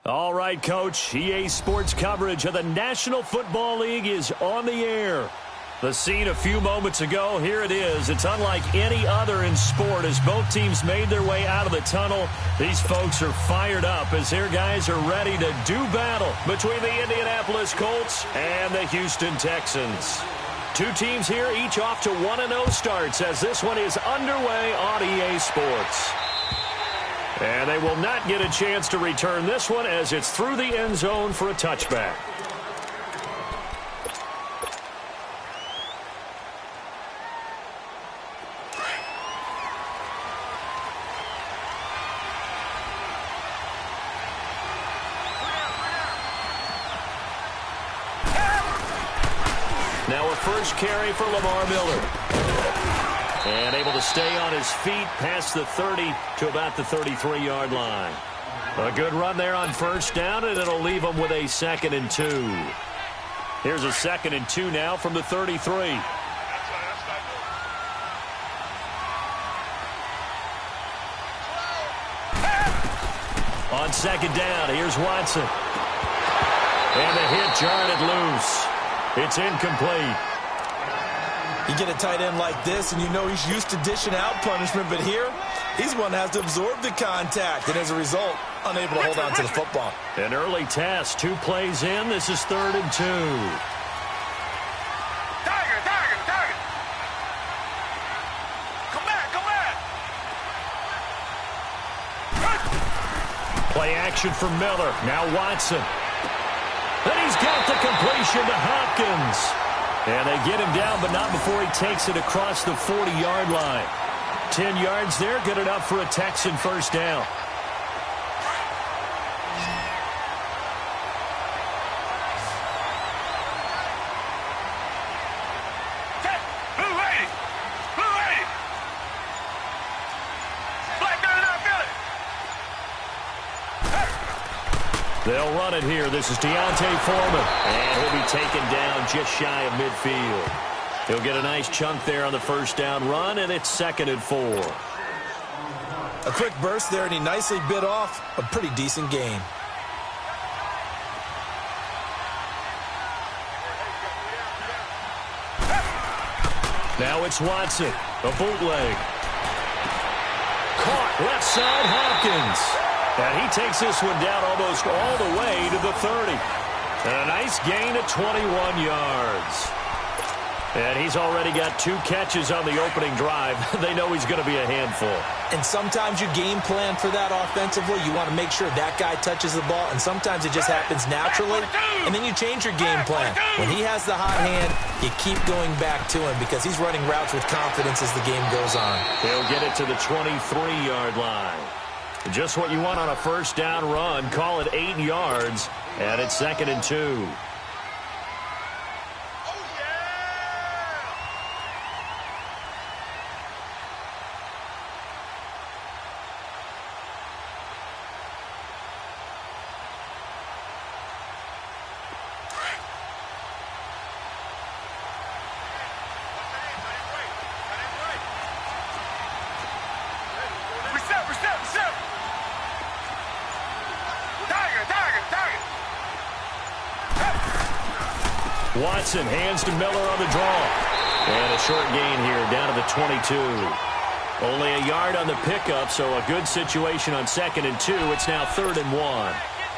All right, Coach. EA Sports coverage of the National Football League is on the air. The scene a few moments ago, here it is. It's unlike any other in sport as both teams made their way out of the tunnel. These folks are fired up as their guys are ready to do battle between the Indianapolis Colts and the Houston Texans. Two teams here, each off to 1-0 starts as this one is underway on EA Sports. And they will not get a chance to return this one as it's through the end zone for a touchback. Now a first carry for Lamar Miller. And able to stay on his feet past the 30 to about the 33-yard line. A good run there on first down, and it'll leave him with a 2nd and 2. Here's a 2nd and 2 now from the 33. On 2nd down, here's Watson. And the hit jarred it loose. It's incomplete. You get a tight end like this, and you know he's used to dishing out punishment, but here, he's one that has to absorb the contact, and as a result, unable to hold on to the football. An early test, 2 plays in. This is 3rd and 2. Tiger! Come back! Play action for Miller. Now Watson. And he's got the completion to Hopkins. And they get him down, but not before he takes it across the 40-yard line. 10 yards there, good enough for a Texan first down. They'll run it here. This is Deontay Foreman. And he'll be taken down just shy of midfield. He'll get a nice chunk there on the first down run, and it's 2nd and 4. A quick burst there, and he nicely bit off a pretty decent gain. Now it's Watson. A bootleg. Caught left side, Hopkins. And he takes this one down almost all the way to the 30. And a nice gain of 21 yards. And he's already got 2 catches on the opening drive. They know he's going to be a handful. And sometimes you game plan for that offensively. You want to make sure that guy touches the ball, and sometimes it just happens naturally. And then you change your game plan. When he has the hot hand, you keep going back to him because he's running routes with confidence as the game goes on. He'll get it to the 23-yard line. Just what you want on a first down run. Call it 8 yards, and it's 2nd and 2. Watson hands to Miller on the draw. And a short gain here down to the 22. Only a yard on the pickup, so a good situation on 2nd and 2. It's now 3rd and 1.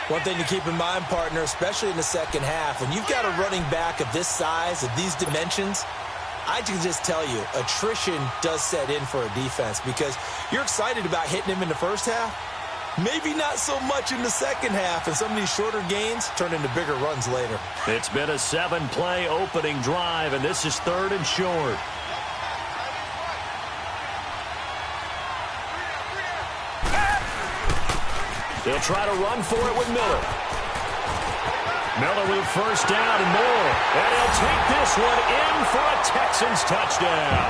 One thing to keep in mind, partner, especially in the second half, when you've got a running back of this size, of these dimensions, I can just tell you, attrition does set in for a defense because you're excited about hitting him in the first half. Maybe not so much in the second half, and some of these shorter gains turn into bigger runs later. It's been a 7-play opening drive, and this is 3rd and short. They'll try to run for it with Miller. Miller with first down and more. And he'll take this one in for a Texans touchdown.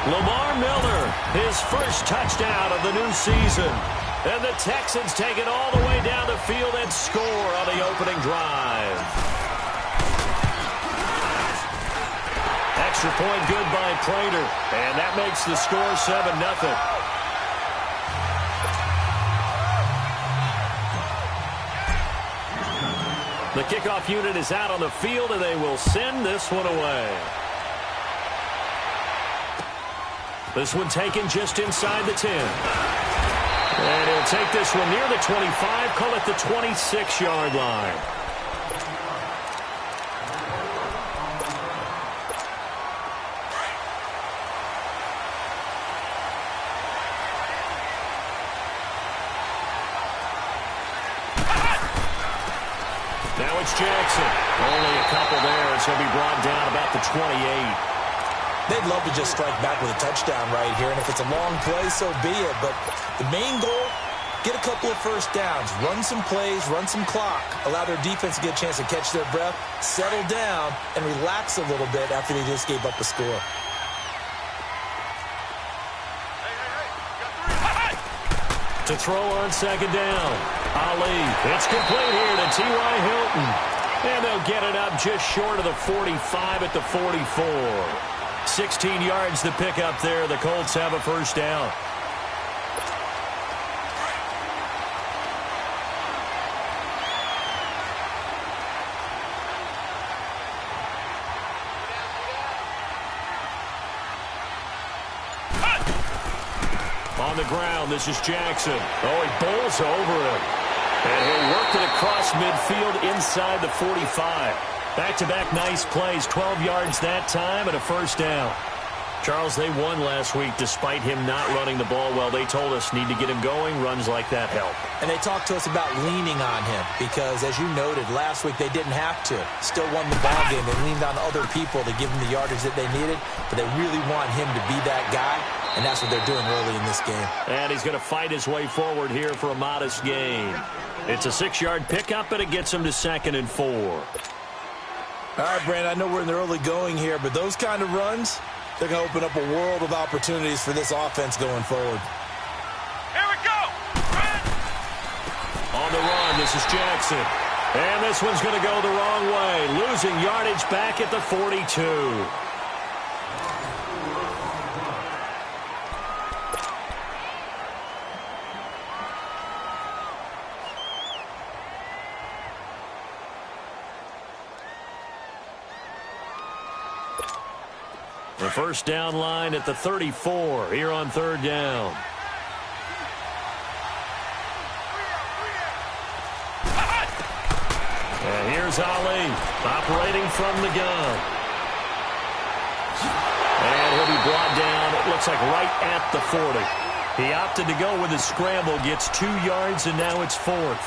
Lamar Miller, his first touchdown of the new season. And the Texans take it all the way down the field and score on the opening drive. Extra point good by Prater. And that makes the score 7-0. The kickoff unit is out on the field, and they will send this one away. This one taken just inside the 10. And he'll take this one near the 25, call it the 26-yard line. Now it's Jackson. Only a couple there, so he'll be brought down about the 28. They'd love to just strike back with a touchdown right here, and if it's a long play, so be it. But the main goal, get a couple of first downs, run some plays, run some clock, allow their defense to get a chance to catch their breath, settle down, and relax a little bit after they just gave up a score. To throw on second down, Ali. It's complete here to T.Y. Hilton. And they'll get it up just short of the 45 at the 44. 16 yards to pick up there. The Colts have a first down. On the ground, this is Jackson. Oh, he bowls over him. And he'll work it across midfield inside the 45. Back-to-back nice plays, 12 yards that time and a first down. Charles, they won last week despite him not running the ball well. They told us need to get him going. Runs like that help. And they talked to us about leaning on him because, as you noted, last week they didn't have to. Still won the ball game. They leaned on other people to give them the yardage that they needed, but they really want him to be that guy, and that's what they're doing early in this game. And he's going to fight his way forward here for a modest gain. It's a 6-yard pickup, and it gets him to 2nd and 4. All right, Brandon, I know we're in the early going here, but those kind of runs, they're going to open up a world of opportunities for this offense going forward. Here we go! On the run, this is Jackson. And this one's going to go the wrong way, losing yardage back at the 42. The first down line at the 34 here on 3rd down. And here's Ali operating from the gun. And he'll be brought down, it looks like right at the 40. He opted to go with his scramble, gets 2 yards, and now it's 4th.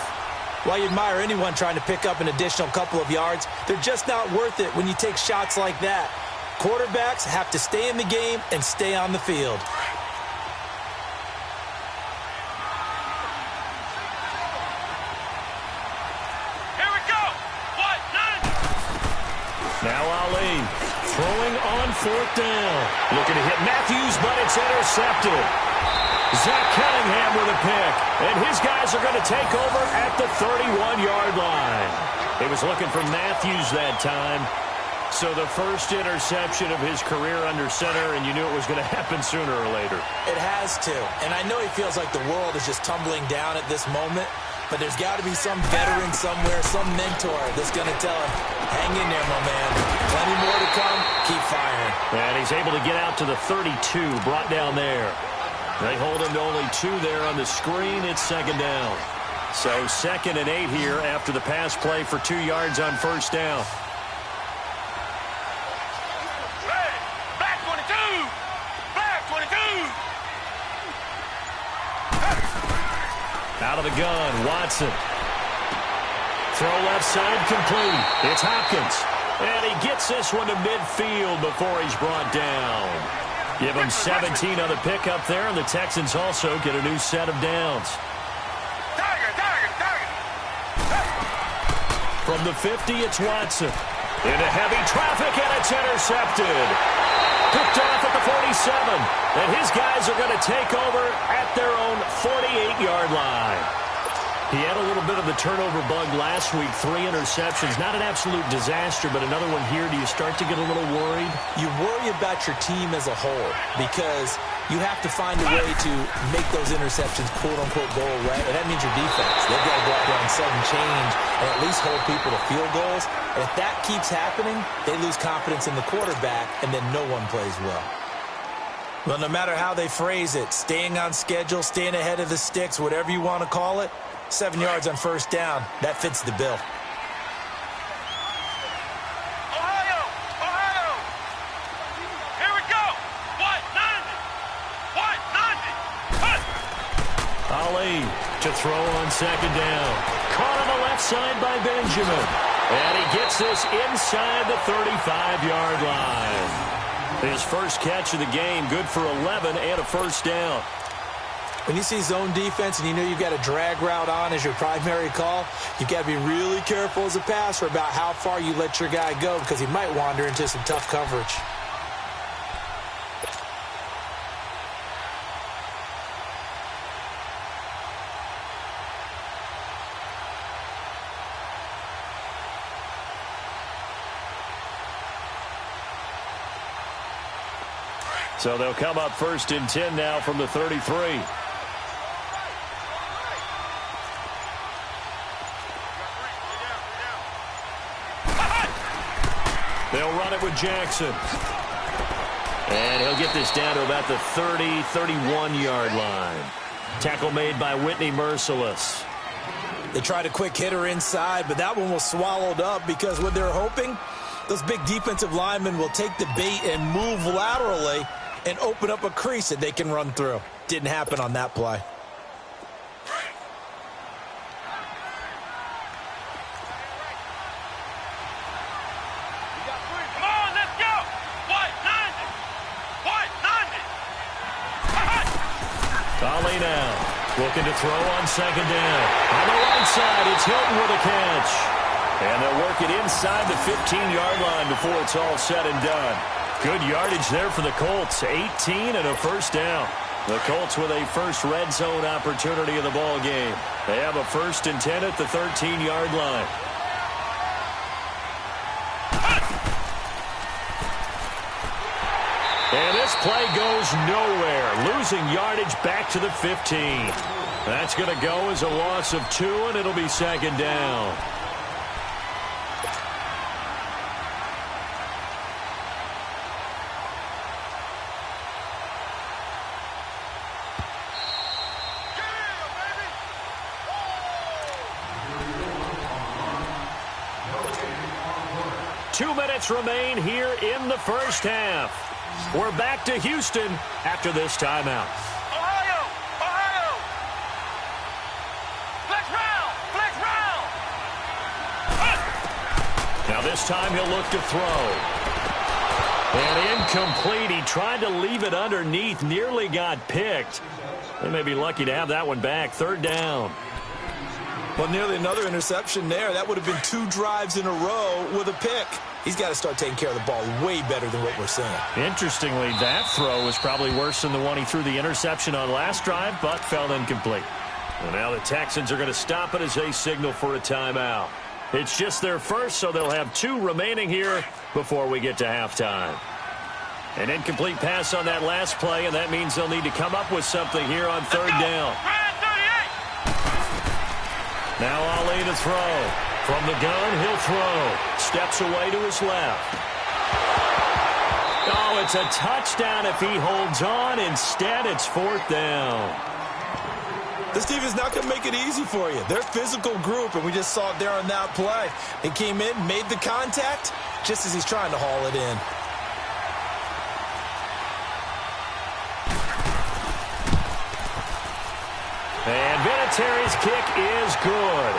While you admire anyone trying to pick up an additional couple of yards, they're just not worth it when you take shots like that. Quarterbacks have to stay in the game and stay on the field. Here we go! What? None! Now Ali throwing on 4th down. Looking to hit Matthews, but it's intercepted. Zach Cunningham with a pick. And his guys are going to take over at the 31-yard line. He was looking for Matthews that time. So the first interception of his career under center, and you knew it was going to happen sooner or later. It has to. And I know he feels like the world is just tumbling down at this moment, but there's got to be some veteran somewhere, some mentor that's going to tell him, hang in there, my man. Plenty more to come. Keep firing. And he's able to get out to the 32, brought down there. They hold him to only 2 there on the screen. It's 2nd down. So 2nd and 8 here after the pass play for 2 yards on 1st down. Out of the gun, Watson. Throw left side complete. It's Hopkins. And he gets this one to midfield before he's brought down. Give him 17 on the pickup there, and the Texans also get a new set of downs. Tiger! From the 50, it's Watson. Into heavy traffic, and it's intercepted. Picked off at the 47. And his guys are going to take over at their own 48-yard line. He had a little bit of the turnover bug last week, 3 interceptions. Not an absolute disaster, but another one here. Do you start to get a little worried? You worry about your team as a whole because you have to find a way to make those interceptions quote-unquote go away, and that means your defense. They've got to go out there and sudden change and at least hold people to field goals. And if that keeps happening, they lose confidence in the quarterback, and then no one plays well. Well, no matter how they phrase it, staying on schedule, staying ahead of the sticks, whatever you want to call it, 7 yards on first down, that fits the bill. Ohio! Ohio! Here we go! What? 90! What? 90! Ali to throw on second down. Caught on the left side by Benjamin. And he gets this inside the 35-yard line. His first catch of the game, good for 11 and a first down. When you see zone defense and you know you've got a drag route on as your primary call, you've got to be really careful as a passer about how far you let your guy go because he might wander into some tough coverage. So they'll come up first and 10 now from the 33. They'll run it with Jackson. And he'll get this down to about the 30, 31-yard line. Tackle made by Whitney Merciless. They tried a quick hitter inside, but that one was swallowed up because what they're hoping, those big defensive linemen will take the bait and move laterally and open up a crease that they can run through. Didn't happen on that play. Come on, let's go! What? 90! What? 90! Ali now looking to throw on second down. On the right side, it's Hilton with a catch. And they'll work it inside the 15-yard line before it's all said and done. Good yardage there for the Colts. 18 and a first down. The Colts with a first red zone opportunity of the ball game. They have a first and 10 at the 13-yard line. And this play goes nowhere. Losing yardage back to the 15. That's going to go as a loss of 2, and it'll be second down. Remain here in the first half. We're back to Houston after this timeout. Ohio! Ohio! Flex round! Flex round! Now this time he'll look to throw. And incomplete. He tried to leave it underneath. Nearly got picked. They may be lucky to have that one back. Third down. Well, nearly another interception there. That would have been 2 drives in a row with a pick. He's got to start taking care of the ball way better than what we're seeing. Interestingly, that throw was probably worse than the one he threw the interception on last drive, but fell incomplete. Well, now the Texans are going to stop it as they signal for a timeout. It's just their first, so they'll have 2 remaining here before we get to halftime. An incomplete pass on that last play, and that means they'll need to come up with something here on third down. Now Ali to throw. From the gun, he'll throw. Steps away to his left. Oh, it's a touchdown if he holds on. Instead, it's fourth down. This team is not going to make it easy for you. They're a physical group, and we just saw it there on that play. He came in, made the contact, just as he's trying to haul it in. And Vinatieri's kick is good.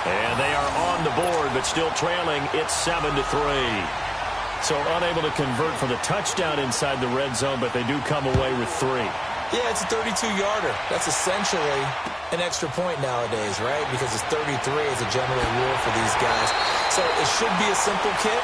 And they are on the board, but still trailing. It's 7-3. So unable to convert for the touchdown inside the red zone, but they do come away with 3. Yeah, it's a 32-yarder. That's essentially an extra point nowadays, right? Because it's 33 as a general rule for these guys. So it should be a simple kick.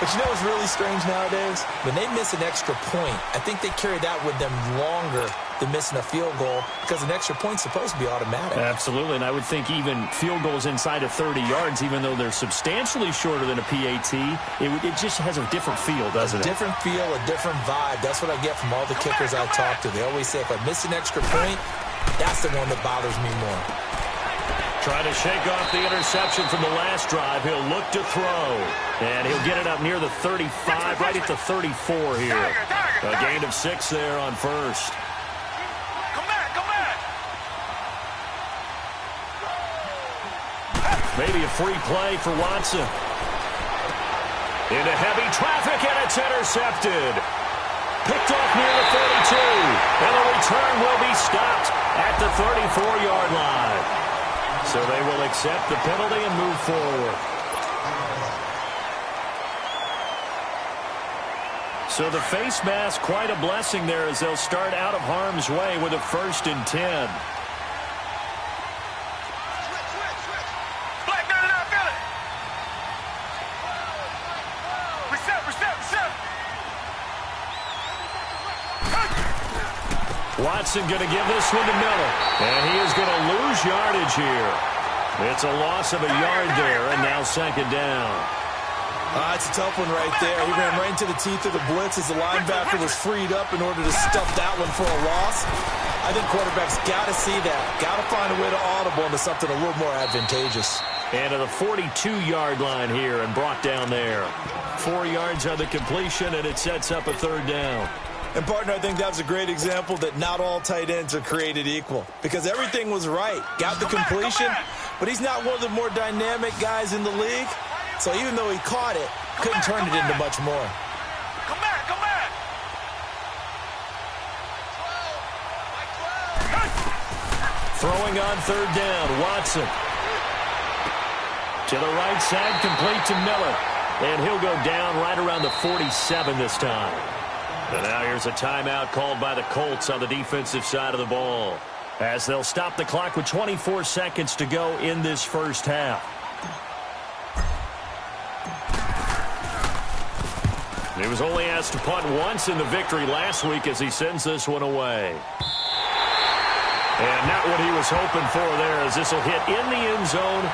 But you know what's really strange nowadays? When they miss an extra point, I think they carry that with them longer than missing a field goal because an extra point's supposed to be automatic. Absolutely, and I would think even field goals inside of 30 yards, even though they're substantially shorter than a PAT, it just has a different feel, doesn't it? A different feel, a different vibe. That's what I get from all the kickers I talk to. They always say if I miss an extra point, that's the one that bothers me more. Trying to shake off the interception from the last drive. He'll look to throw. And he'll get it up near the 35, right at the 34 here. A gain of 6 there on first. Come back, come back. Maybe a free play for Watson. Into heavy traffic, and it's intercepted. Picked off near the 32. And the return will be stopped at the 34-yard line. So they will accept the penalty and move forward. So the face mask, quite a blessing there as they'll start out of harm's way with a 1st and 10. Black man, I feel it. Reset. Watson going to give this one to Miller. And he is going to lose yardage here. It's a loss of a yard there, and now 2nd down. It's a tough one right there. He ran right into the teeth of the blitz as the linebacker was freed up in order to stuff that one for a loss. I think quarterbacks got to see that. Got to find a way to audible into something a little more advantageous. And to the 42-yard line here and brought down there. 4 yards on the completion, and it sets up a 3rd down. And, partner, I think that was a great example that not all tight ends are created equal because everything was right. Got the completion, but he's not one of the more dynamic guys in the league. So even though he caught it, couldn't turn it into much more. Come back. Throwing on 3rd down, Watson. To the right side, complete to Miller. And he'll go down right around the 47 this time. And now here's a timeout called by the Colts on the defensive side of the ball, as they'll stop the clock with 24 seconds to go in this first half. He was only asked to punt once in the victory last week as he sends this one away. And not what he was hoping for there, as this will hit in the end zone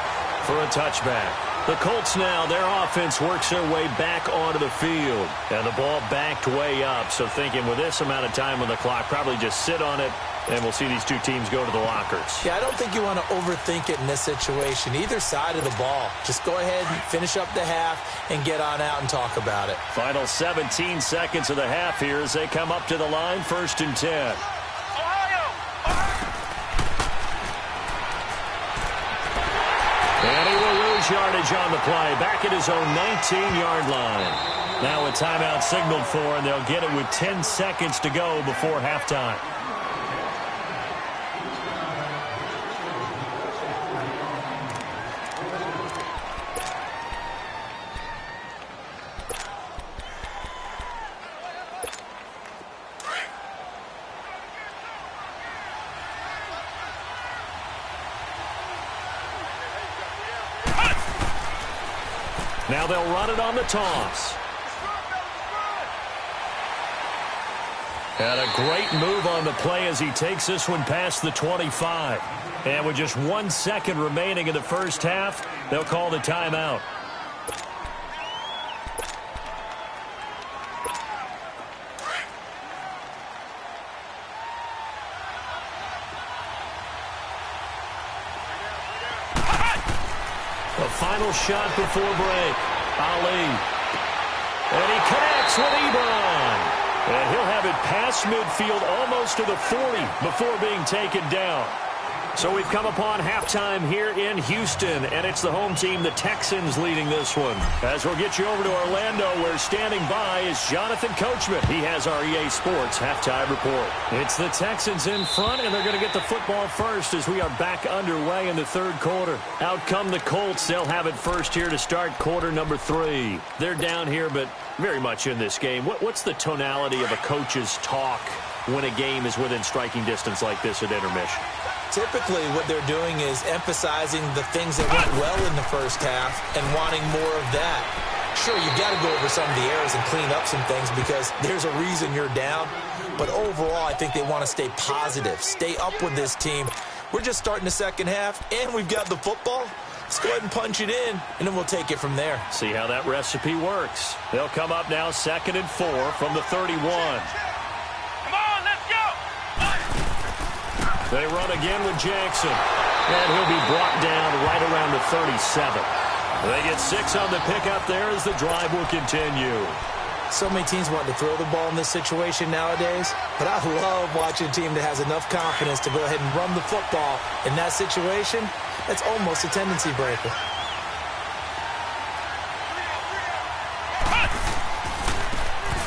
for a touchback. The Colts now, their offense works their way back onto the field. And the ball backed way up. So thinking with this amount of time on the clock, probably just sit on it, and we'll see these two teams go to the lockers. Yeah, I don't think you want to overthink it in this situation. Either side of the ball. Just go ahead and finish up the half and get on out and talk about it. Final 17 seconds of the half here as they come up to the line, 1st and 10. And he will lose yardage on the play, back at his own 19-yard line. Now a timeout signaled for, and they'll get it with 10 seconds to go before halftime. Now they'll run it on the toss. And a great move on the play as he takes this one past the 25. And with just 1 second remaining in the first half, they'll call the timeout. The final shot before break. Ali. And he connects with Ebron. And he'll have it past midfield almost to the 40 before being taken down. So we've come upon halftime here in Houston, and it's the home team, the Texans, leading this one. As we'll get you over to Orlando, where standing by is Jonathan Coachman. He has our EA Sports halftime report. It's the Texans in front, and they're going to get the football first as we are back underway in the third quarter. Out come the Colts. They'll have it first here to start quarter number 3. They're down here, but very much in this game. What's the tonality of a coach's talk when a game is within striking distance like this at intermission? Typically, what they're doing is emphasizing the things that went well in the first half and wanting more of that. Sure, you got to go over some of the errors and clean up some things because there's a reason you're down. But overall, I think they want to stay positive, stay up with this team. We're just starting the second half, and we've got the football. Let's go ahead and punch it in, and then we'll take it from there. See how that recipe works. They'll come up now 2nd and 4 from the 31. Come on, let's go. They run again with Jackson, and he'll be brought down right around the 37. They get 6 on the pickup there as the drive will continue. So many teams want to throw the ball in this situation nowadays, but I love watching a team that has enough confidence to go ahead and run the football in that situation. That's almost a tendency breaker.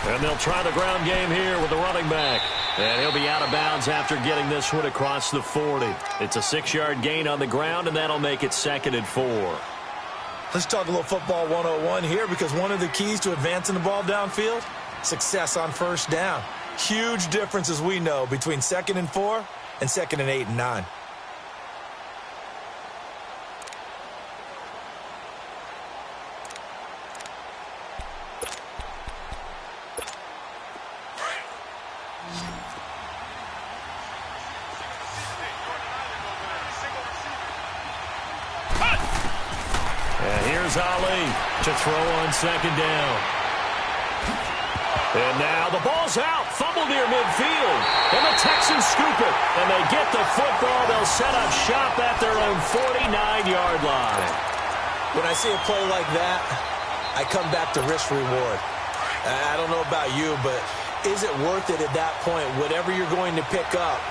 And they'll try the ground game here with the running back. And he'll be out of bounds after getting this one across the 40. It's a 6-yard gain on the ground, and that'll make it 2nd and 4. Let's talk a little football 101 here because one of the keys to advancing the ball downfield, success on first down. Huge difference, as we know, between 2nd and 4 and 2nd and 8 and 9. Ali to throw on 2nd down. And now the ball's out. Fumble near midfield. And the Texans scoop it. And they get the football. They'll set up shop at their own 49-yard line. When I see a play like that, I come back to risk reward. I don't know about you, but is it worth it at that point, whatever you're going to pick up,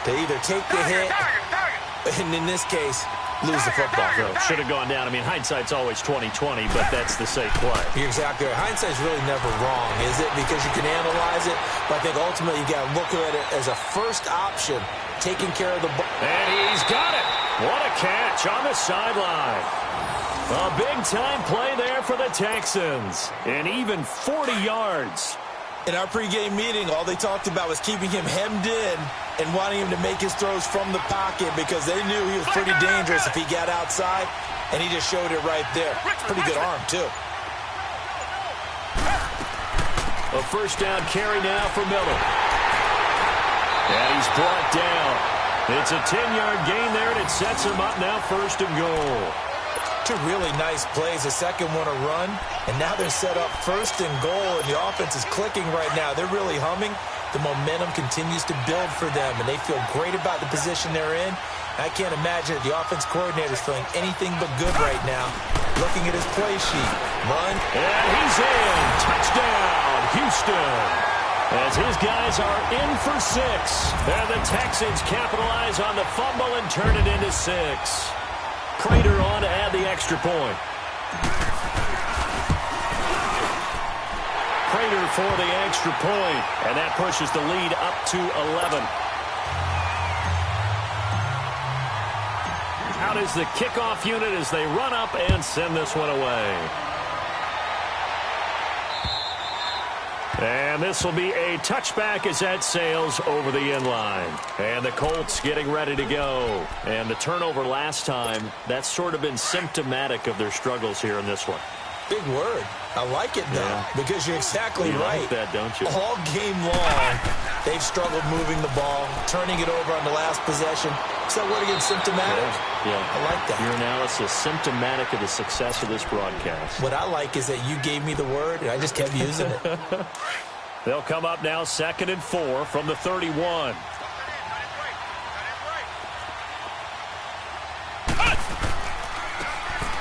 to either take the hit, and in this case, lose the football? Should have gone down. I mean, hindsight's always 20/20, but that's the safe play. You're exactly right. Hindsight's really never wrong, is it? Because you can analyze it, but I think ultimately you got to look at it as a first option, taking care of the ball. And he's got it. What a catch on the sideline. A big-time play there for the Texans. And even 40 yards. In our pregame meeting, all they talked about was keeping him hemmed in and wanting him to make his throws from the pocket because they knew he was pretty dangerous if he got outside, and he just showed it right there. Pretty good arm, too. A first down carry now for Miller. And he's brought down. It's a 10-yard gain there, and it sets him up now 1st and goal. Two really nice plays. The second one a run, and now they're set up 1st and goal, and the offense is clicking right now. They're really humming. The momentum continues to build for them, and they feel great about the position they're in. I can't imagine that the offense coordinator is feeling anything but good right now. Looking at his play sheet. Run. And he's in. Touchdown, Houston. As his guys are in for 6. And the Texans capitalize on the fumble and turn it into 6. Prater on to add the extra point. Prater for the extra point, and that pushes the lead up to 11. Out is the kickoff unit as they run up and send this one away. And this will be a touchback as that sails over the end line. And the Colts getting ready to go. And the turnover last time, that's sort of been symptomatic of their struggles here in this one. Big word. I like it, though, because you're exactly right. Like that, don't you? All game long, they've struggled moving the ball, turning it over on the last possession. Is that word again, symptomatic? Yeah. I like that. Your analysis, symptomatic of the success of this broadcast. What I like is that you gave me the word, and I just kept using it. They'll come up now 2nd and 4 from the 31.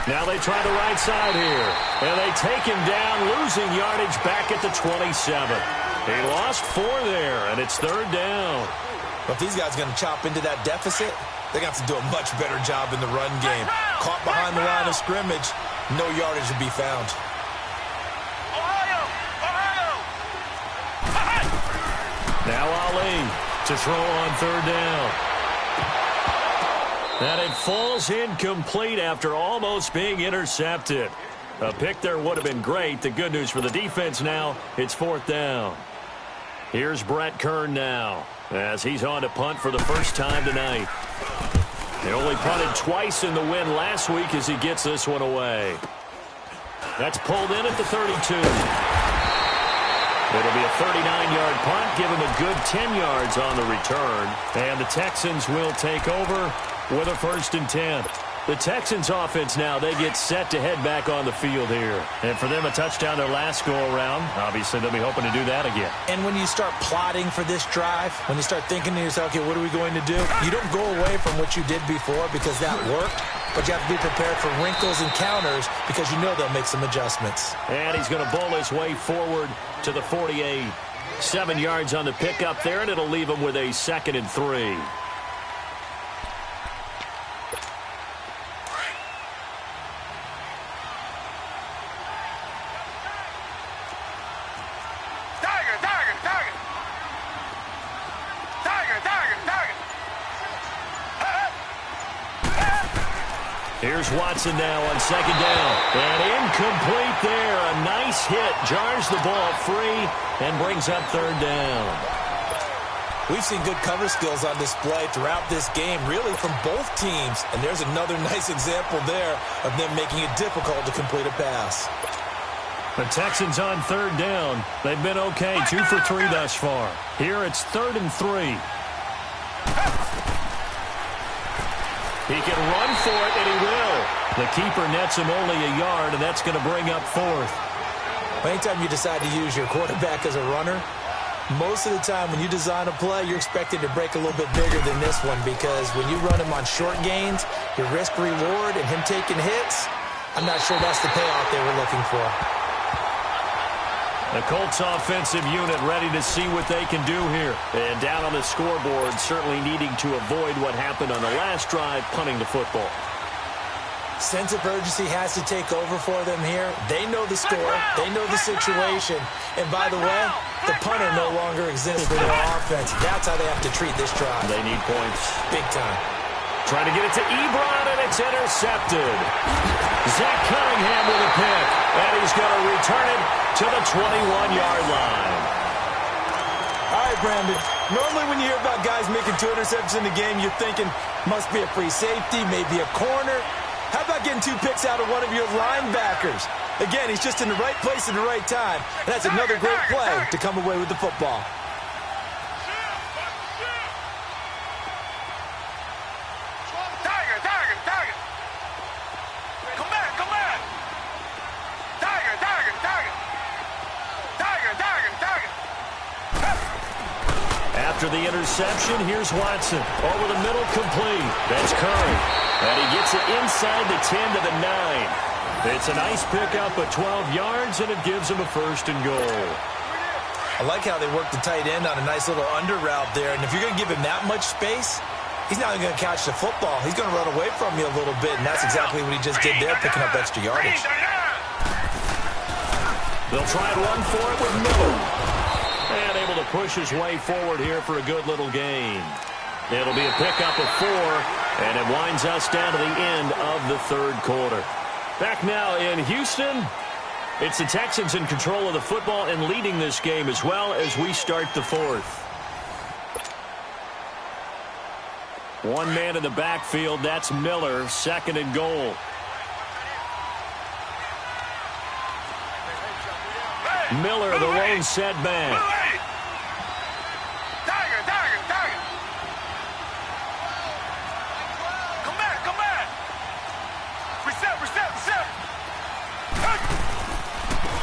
Now they try the right side here. And they take him down, losing yardage back at the 27. He lost 4 there, and it's 3rd down. But if these guys are going to chop into that deficit, they're going to have to do a much better job in the run game. Caught behind the line of scrimmage, no yardage to be found. Now Ali to throw on 3rd down. And it falls incomplete after almost being intercepted. A pick there would have been great. The good news for the defense now, it's 4th down. Here's Brett Kern now as he's on to punt for the first time tonight. He only punted twice in the win last week as he gets this one away. That's pulled in at the 32. It'll be a 39-yard punt, give him a good 10 yards on the return. And the Texans will take over with a 1st and 10. The Texans offense now, they get set to head back on the field here. And for them, a touchdown their last go-around. Obviously, they'll be hoping to do that again. And when you start plotting for this drive, when you start thinking to yourself, okay, what are we going to do? You don't go away from what you did before because that worked, but you have to be prepared for wrinkles and counters because you know they'll make some adjustments. And he's going to bowl his way forward to the 48. 7 yards on the pickup there, and it'll leave him with a 2nd and 3. Here's Watson now on 2nd down. And incomplete there. A nice hit. Jars the ball free and brings up 3rd down. We've seen good cover skills on display throughout this game, really from both teams. And there's another nice example there of them making it difficult to complete a pass. The Texans on 3rd down. They've been okay. 2 for 3 thus far. Here it's 3rd and 3. He can run for it, and he will. The keeper nets him only a yard, and that's going to bring up 4th. Anytime you decide to use your quarterback as a runner, most of the time when you design a play, you're expected to break a little bit bigger than this one because when you run him on short gains, your risk-reward and him taking hits, I'm not sure that's the payoff they were looking for. The Colts offensive unit ready to see what they can do here. And down on the scoreboard, certainly needing to avoid what happened on the last drive, punting the football. Sense of urgency has to take over for them here. They know the score. They know the situation. And by the way, the punter no longer exists for their offense. That's how they have to treat this drive. They need points. Big time. Trying to get it to Ebron, and it's intercepted. Zach Cunningham with a pick, and he's going to return it to the 21-yard line. All right, Brandon. Normally when you hear about guys making 2 interceptions in the game, you're thinking must be a free safety, maybe a corner. How about getting 2 picks out of one of your linebackers? Again, he's just in the right place at the right time, and that's another great play to come away with the football. After the interception, here's Watson. Over the middle, complete. That's Curry. And he gets it inside the 10 to the 9. It's a nice pickup of 12 yards, and it gives him a 1st and goal. I like how they work the tight end on a nice little under route there. And if you're going to give him that much space, he's not going to catch the football. He's going to run away from you a little bit, and that's exactly what he just did there, picking up extra yardage. They'll try and run for it with Miller. And able to push his way forward here for a good little gain. It'll be a pickup of 4, and it winds us down to the end of the 3rd quarter. Back now in Houston, it's the Texans in control of the football and leading this game as well as we start the 4th. One man in the backfield, that's Miller, 2nd and goal. Miller, the lone setback.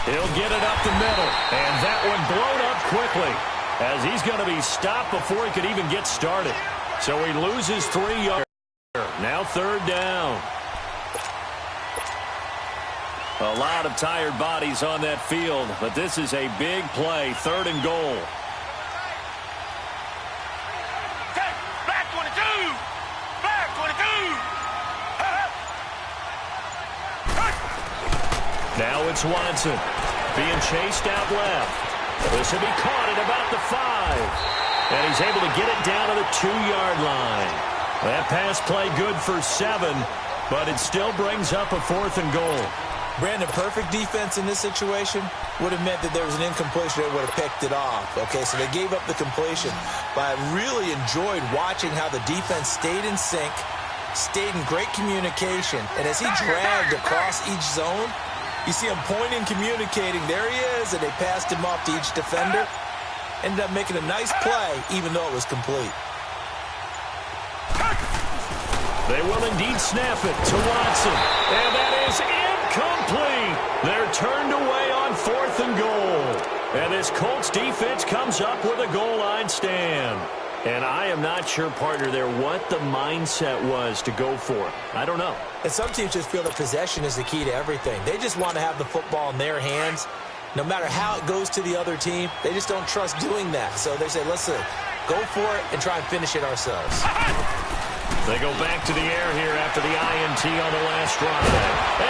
He'll get it up the middle, and that one blown up quickly as he's going to be stopped before he could even get started. So he loses 3 yards. Now 3rd down. A lot of tired bodies on that field, but this is a big play, 3rd and goal. Black 22! Black 22! Now it's Watson being chased out left. This will be caught at about the 5. And he's able to get it down to the 2-yard line. That pass play good for 7, but it still brings up a 4th and goal. Brandon, perfect defense in this situation would have meant that there was an incompletion. They would have picked it off. Okay, so they gave up the completion. But I really enjoyed watching how the defense stayed in sync, stayed in great communication. And as he dragged across each zone, You see him pointing, communicating. There he is, and they passed him off to each defender. Ended up making a nice play, even though it was complete. They will indeed snap it to Watson. And that is incomplete. They're turned away on 4th and goal. And this Colts defense comes up with a goal line stand. And I am not sure, partner, there what the mindset was to go for it. I don't know. And some teams just feel that possession is the key to everything. They just want to have the football in their hands. No matter how it goes to the other team, they just don't trust doing that. So they say, listen, go for it and try and finish it ourselves. They go back to the air here after the INT on the last drive.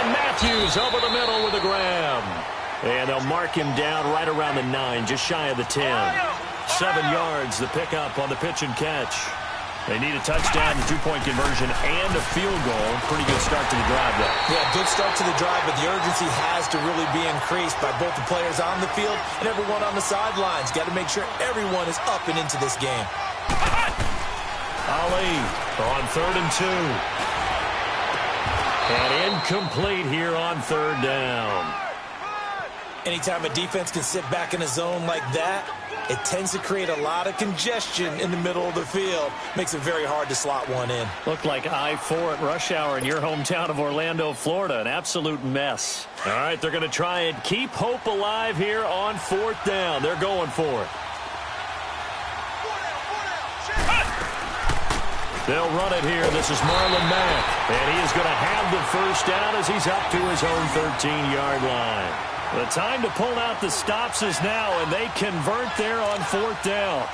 And Matthews over the middle with a grab. And they'll mark him down right around the 9, just shy of the 10. 7 yards, the pickup on the pitch and catch. They need a touchdown, the 2-point conversion, and a field goal. Pretty good start to the drive, though. Yeah, good start to the drive, but the urgency has to really be increased by both the players on the field and everyone on the sidelines. Got to make sure everyone is up and into this game. Ali on 3rd and 2. And incomplete here on 3rd down. Anytime a defense can sit back in a zone like that, it tends to create a lot of congestion in the middle of the field. Makes it very hard to slot one in. Looked like I-4 at rush hour in your hometown of Orlando, Florida. An absolute mess. All right, they're going to try and keep hope alive here on 4th down. They're going for it. They'll run it here. This is Marlon Mack. And he is going to have the first down as he's up to his own 13-yard line. The time to pull out the stops is now, and they convert there on 4th down.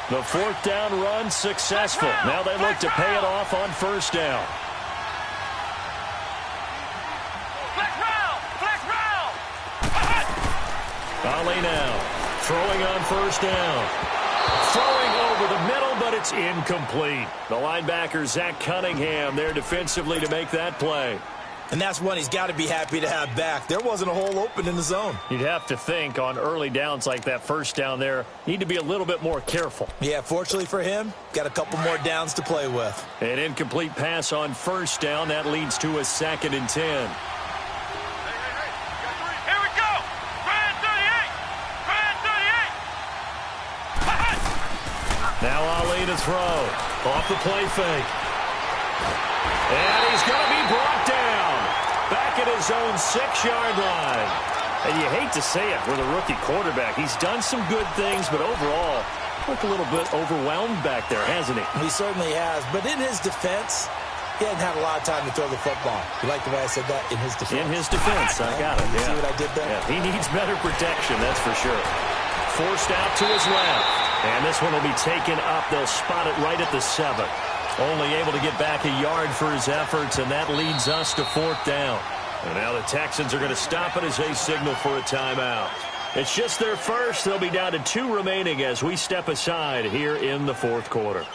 The 4th down run successful. Now they look to pay it off on 1st down. Ali now throwing on 1st down. Throwing over the middle, but it's incomplete. The linebacker, Zach Cunningham, there defensively to make that play. And that's one he's got to be happy to have back. There wasn't a hole open in the zone. You'd have to think on early downs like that 1st down there, need to be a little bit more careful. Yeah, fortunately for him, got a couple more downs to play with. An incomplete pass on 1st down. That leads to a 2nd and 10. Here we go. Brand 38. Brand 38. Now Ali to throw. Off the play fake. And he's going to be brought down. Back at his own 6-yard line. And you hate to say it with a rookie quarterback. He's done some good things, but overall, looked a little bit overwhelmed back there, hasn't he? He certainly has. But in his defense, he hadn't had a lot of time to throw the football. You like the way I said that? In his defense. In his defense. I got it. You see what I did there? Yeah, he needs better protection, that's for sure. Forced out to his left. And this one will be taken up. They'll spot it right at the 7. Only able to get back a yard for his efforts, and that leads us to 4th down. And now the Texans are going to stop it as they signal for a timeout. It's just their first. They'll be down to 2 remaining as we step aside here in the 4th quarter.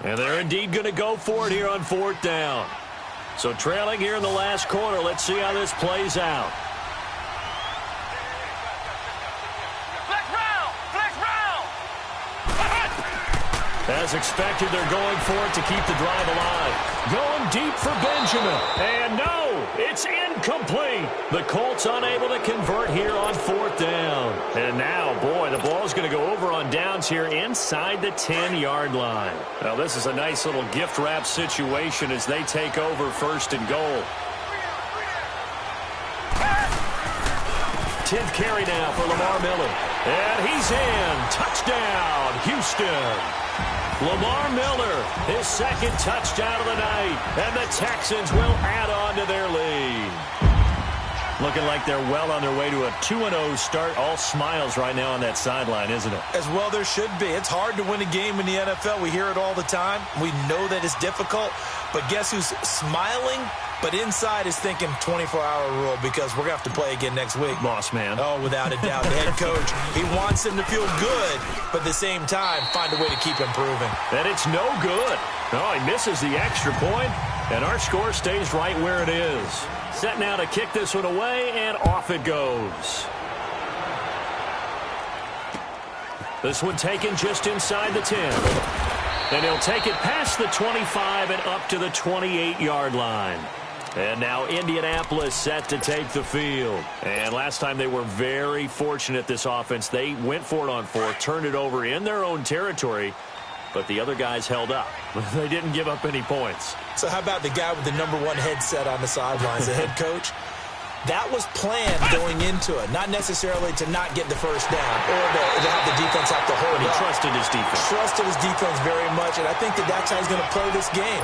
And they're indeed going to go for it here on 4th down. So trailing here in the last quarter. Let's see how this plays out. Flex round. Flex round. As expected, they're going for it to keep the drive alive. Going deep for Benjamin. And no, it's incomplete. The Colts unable to convert here on 4th down. And now, boy, the ball's going to go over on downs here inside the 10-yard line. Now, this is a nice little gift wrap situation as they take over 1st and goal. 10th carry now for Lamar Miller. And he's in. Touchdown, Houston. Lamar Miller, his 2nd touchdown of the night. And the Texans will add on to their lead. Looking like they're well on their way to a 2-0 start. All smiles right now on that sideline, isn't it? As well there should be. It's hard to win a game in the NFL. We hear it all the time. We know that it's difficult. But guess who's smiling But inside is thinking 24-hour rule because we're going to have to play again next week. Boss man. Oh, without a doubt. The head coach, he wants him to feel good, but at the same time, find a way to keep improving. And it's no good. No, he misses the extra point, and our score stays right where it is. Set now to kick this one away, and off it goes. This one taken just inside the 10. And he'll take it past the 25 and up to the 28-yard line. And now Indianapolis set to take the field. And last time they were very fortunate, this offense. They went for it on 4, turned it over in their own territory, but the other guys held up. They didn't give up any points. So how about the guy with the #1 headset on the sidelines, the head coach? That was planned going into it, not necessarily to not get the first down or to have the defense have to hold But he up. trusted his defense. Trusted his defense very much, and I think that's how he's going to play this game.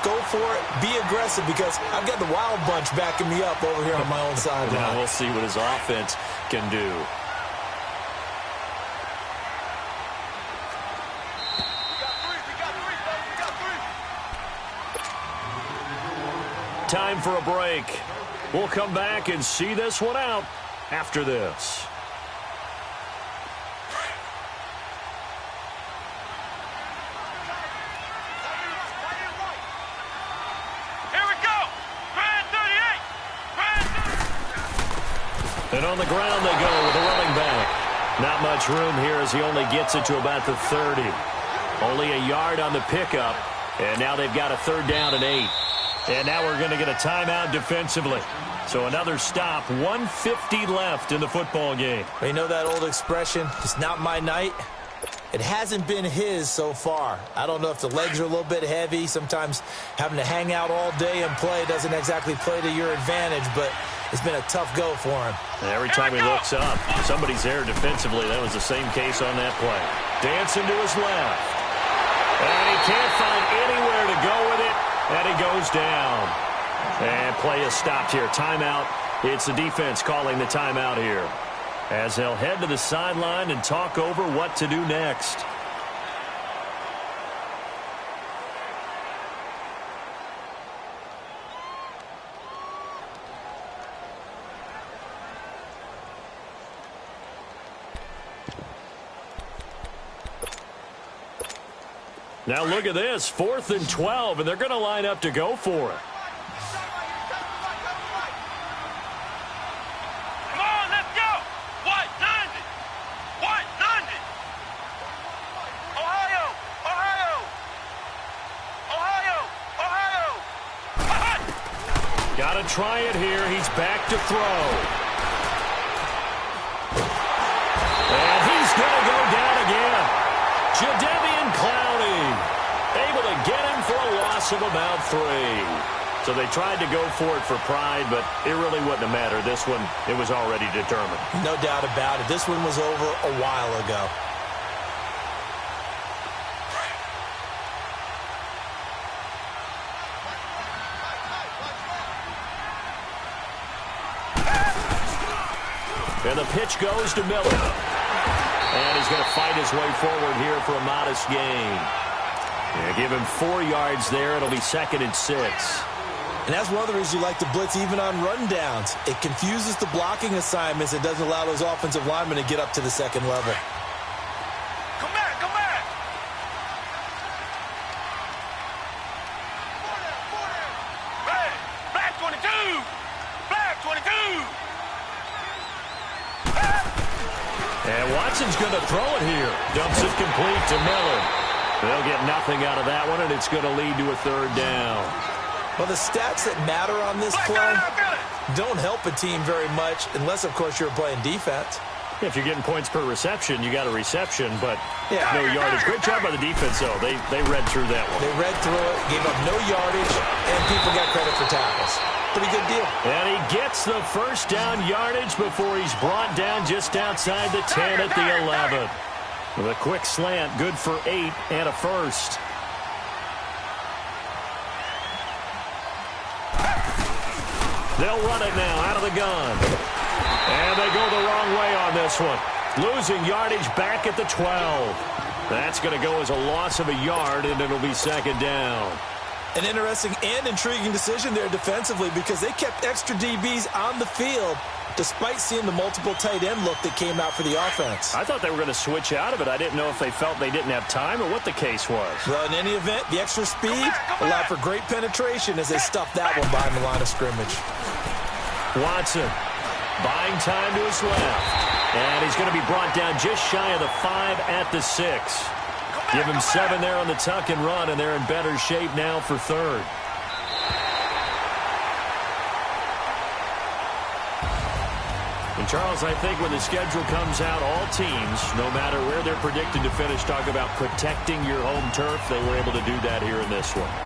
Go for it, be aggressive, because I've got the wild bunch backing me up over here on my own sideline. Now we'll see what his offense can do. Time for a break. We'll come back and see this one out after this. Here we go. Brand 38. Brand 38. And on the ground they go with a running back. Not much room here as he only gets it to about the 30. Only a yard on the pickup. And now they've got a 3rd down and 8. And now we're going to get a timeout defensively. So another stop, 1:50 left in the football game. You know that old expression, it's not my night? It hasn't been his so far. I don't know if the legs are a little bit heavy. Sometimes having to hang out all day and play doesn't exactly play to your advantage, but it's been a tough go for him. And every time he looks up, somebody's there defensively. That was the same case on that play. Dancing to his left. And he can't find anywhere to go with it. And he goes down. And play is stopped here. Timeout. It's the defense calling the timeout here, as they'll head to the sideline and talk over what to do next. Now look at this, 4th and 12, and they're going to line up to go for it. Come on, let's go. What? 90. What? 90. Ohio. Ohio. Ohio. Ohio. Got to try it here. He's back to throw. And he's going to go down again. Jadeveon Clowney able to get him for a loss of about 3. So they tried to go for it for pride, but it really wouldn't have mattered. This one, it was already determined. No doubt about it. This one was over a while ago. And the pitch goes to Miller. And he's going to fight his way forward here for a modest gain. Yeah, give him 4 yards there. It'll be 2nd and 6. And that's one of the reasons you like to blitz even on rundowns. It confuses the blocking assignments. It doesn't allow those offensive linemen to get up to the 2nd level. Come back. Come back. Hey, black 22. Black 22. And Watson's going to throw it here. Dumps it complete to Miller. They'll get nothing out of that one, and it's going to lead to a 3rd down. Well, the stats that matter on this play don't help a team very much unless, of course, you're playing defense. If you're getting points per reception, you got a reception, but no yardage. Great job by the defense, though. They read through that one. They read through it, gave up no yardage, and people got credit for tackles. Pretty good deal. And he gets the 1st down yardage before he's brought down just outside the 10 at the 11. With a quick slant, good for 8 and a 1st. They'll run it now out of the gun. And they go the wrong way on this one. Losing yardage back at the 12. That's going to go as a loss of a yard, and it'll be 2nd down. An interesting and intriguing decision there defensively because they kept extra DBs on the field despite seeing the multiple tight end look that came out for the offense. I thought they were going to switch out of it. I didn't know if they felt they didn't have time or what the case was. Well, in any event, the extra speed allowed for great penetration as they stuffed that one behind the line of scrimmage. Watson buying time to his left. And he's going to be brought down just shy of the 5 at the 6. Give him 7 there on the tuck and run, and they're in better shape now for third. And Charles, I think when the schedule comes out, all teams, no matter where they're predicted to finish, talk about protecting your home turf. They were able to do that here in this one.